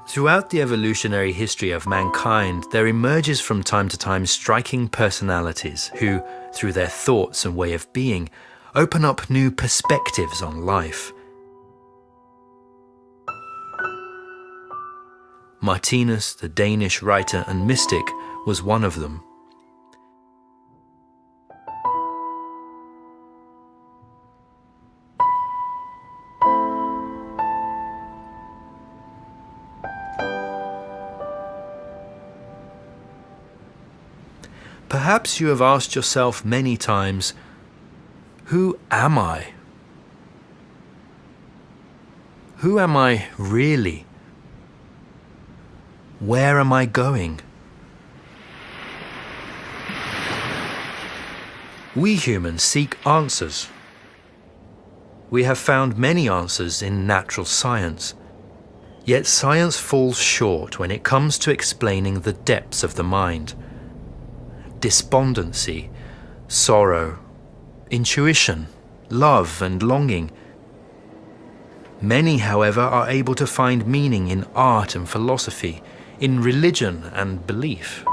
Throughout the evolutionary history of mankind, there emerges from time to time striking personalities who, through their thoughts and way of being, open up new perspectives on life. Martinus, the Danish writer and mystic, was one of them. Perhaps you have asked yourself many times, who am I? Who am I really? Where am I going? We humans seek answers. We have found many answers in natural science. Yet science falls short when it comes to explaining the depths of the mind. Despondency, sorrow, intuition, love and longing. Many, however, are able to find meaning in art and philosophy, in religion and belief.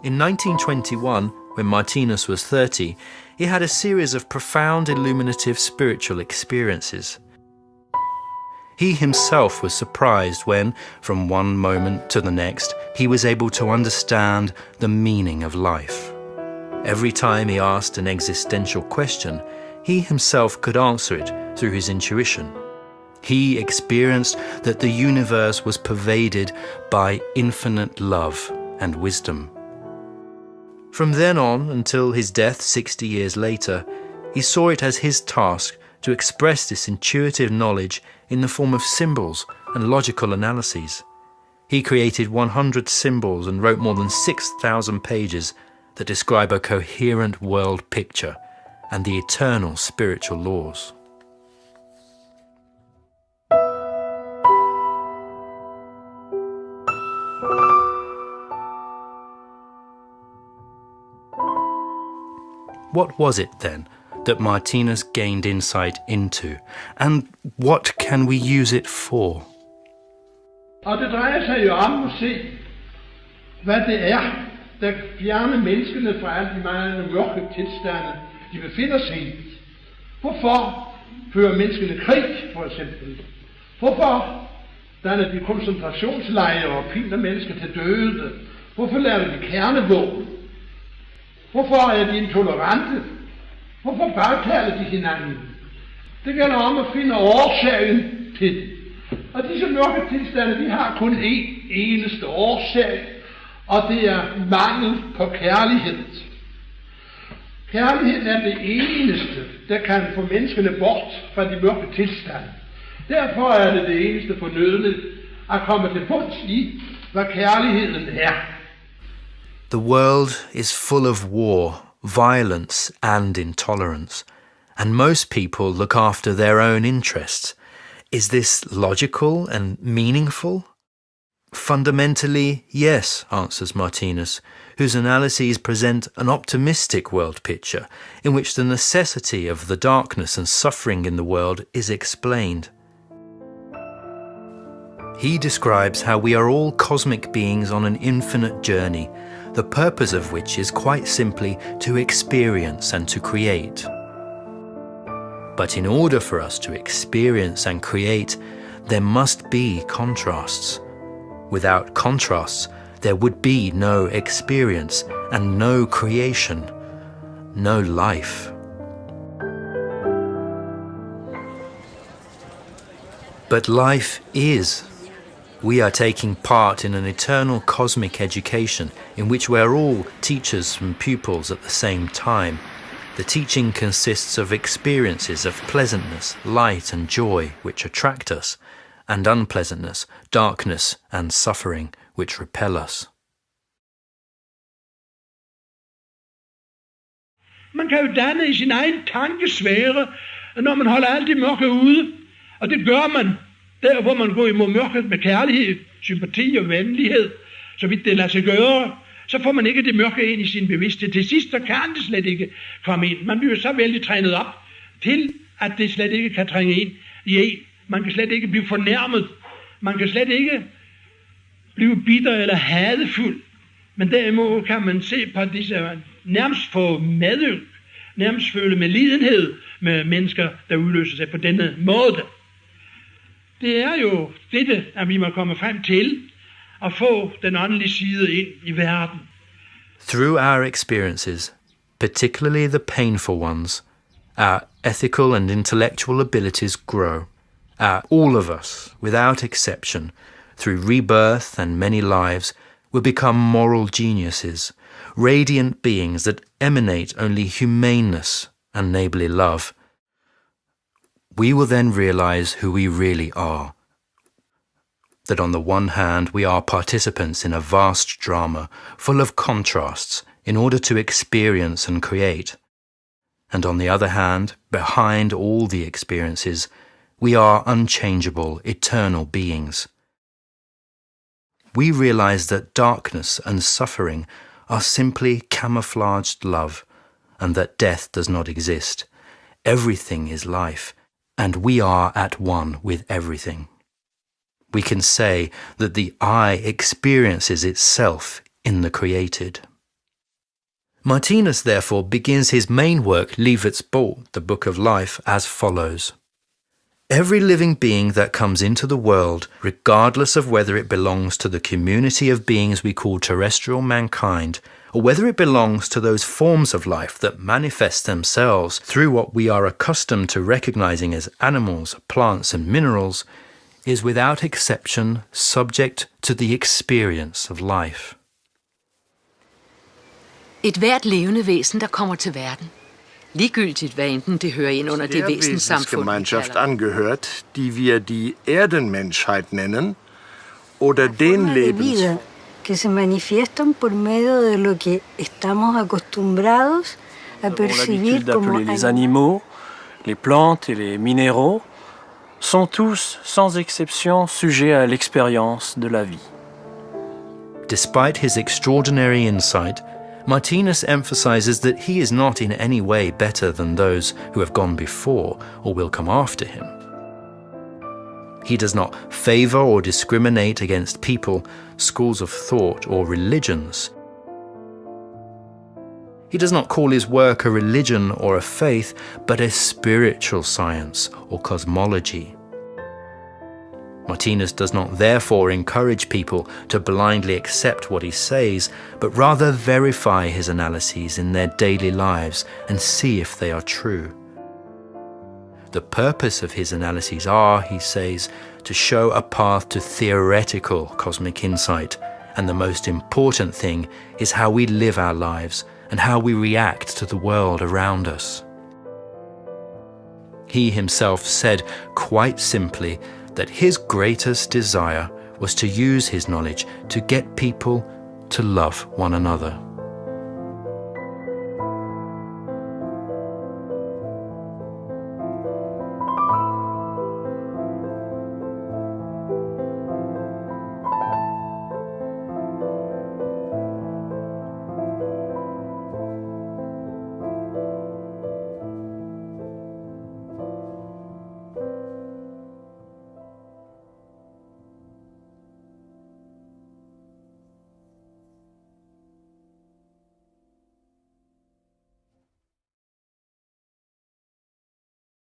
In 1921, when Martinus was 30, he had a series of profound illuminative spiritual experiences. He himself was surprised when, from one moment to the next, he was able to understand the meaning of life. Every time he asked an existential question, he himself could answer it through his intuition. He experienced that the universe was pervaded by infinite love and wisdom. From then on until his death 60 years later, he saw it as his task to express this intuitive knowledge in the form of symbols and logical analyses. He created 100 symbols and wrote more than 6,000 pages that describe a coherent world picture and the eternal spiritual laws. What was it then that Martinus gained insight into, and what can we use it for? Og det drejer sig jo om at se, hvad det er, der fjerner menneskene fra alle de mange mørke tilstande, de befinder sig i. Hvorfor fører menneskene krig, for eksempel? Hvorfor danner de koncentrationslejre og piner mennesker til døde? Hvorfor laver de kernevåben? Hvorfor er de intolerante? Hvorfor bagtaler de hinanden? Det gælder om at finde årsagen til det. Og disse mørke tilstande, de har kun én eneste årsag, og det er mangel på kærlighed. Kærligheden er det eneste, der kan få menneskene bort fra de mørke tilstande. Derfor er det eneste fornødne at komme til bunds i, hvad kærligheden er. The world is full of war, violence and intolerance, and most people look after their own interests. Is this logical and meaningful? Fundamentally, yes, answers Martinus, whose analyses present an optimistic world picture in which the necessity of the darkness and suffering in the world is explained. He describes how we are all cosmic beings on an infinite journey, the purpose of which is quite simply to experience and to create. But in order for us to experience and create, there must be contrasts. Without contrasts, there would be no experience and no creation, no life. But life is. We are taking part in an eternal cosmic education in which we are all teachers and pupils at the same time. The teaching consists of experiences of pleasantness, light and joy which attract us, and unpleasantness, darkness and suffering which repel us. Man kan jo danne i sin egen tankesfære, når man holder alt det mørke ude. Og det gør man der, hvor man går imod mørket med kærlighed, sympati og venlighed. Så vidt det lader sig gøre, så får man ikke det mørke ind i sin bevidsthed. Til sidst, så kan det slet ikke komme ind. Man bliver så vældig trænet op til, at det slet ikke kan trænge ind i en. Man kan slet ikke blive fornærmet. Man kan slet ikke blive bitter eller hadefuld. Men derimod kan man se på disse, nærmest få medøl, nærmest føle med lidenhed med mennesker, der udløser sig på denne måde. Det er jo dette, at vi må komme frem til at få den åndelige side ind i verden. Through our experiences, particularly the painful ones, our ethical and intellectual abilities grow. All of us, without exception, through rebirth and many lives, will become moral geniuses, radiant beings that emanate only humaneness and neighborly love. We will then realize who we really are. That on the one hand we are participants in a vast drama full of contrasts in order to experience and create. And on the other hand, behind all the experiences, we are unchangeable, eternal beings. We realize that darkness and suffering are simply camouflaged love, and that death does not exist. Everything is life, and we are at one with everything. We can say that the I experiences itself in the created. Martinus therefore begins his main work, Livets, the Book of Life, as follows. Every living being that comes into the world, regardless of whether it belongs to the community of beings we call terrestrial mankind, or whether it belongs to those forms of life that manifest themselves through what we are accustomed to recognizing as animals, plants and minerals, is without exception subject to the experience of life. Et hvert levende væsen, der kommer til verden, ligegyldigt hvad enten det hører ind under det væsenssamfund, Gemeinschaft angehört, die wir die Erdenmenschheit nennen, oder den Lebens que se manifiestan por medio de lo que estamos acostumbrados a percibir como les animaux, les plantes et les minéraux sont tous, sans exception, sujets à l'expérience de la vie. Despite his extraordinary insight, Martinus emphasizes that he is not in any way better than those who have gone before or will come after him. He does not favor or discriminate against people, schools of thought, or religions. He does not call his work a religion or a faith, but a spiritual science or cosmology. Martinus does not therefore encourage people to blindly accept what he says, but rather verify his analyses in their daily lives and see if they are true. The purpose of his analyses are, he says, to show a path to theoretical cosmic insight, and the most important thing is how we live our lives and how we react to the world around us. He himself said quite simply that his greatest desire was to use his knowledge to get people to love one another.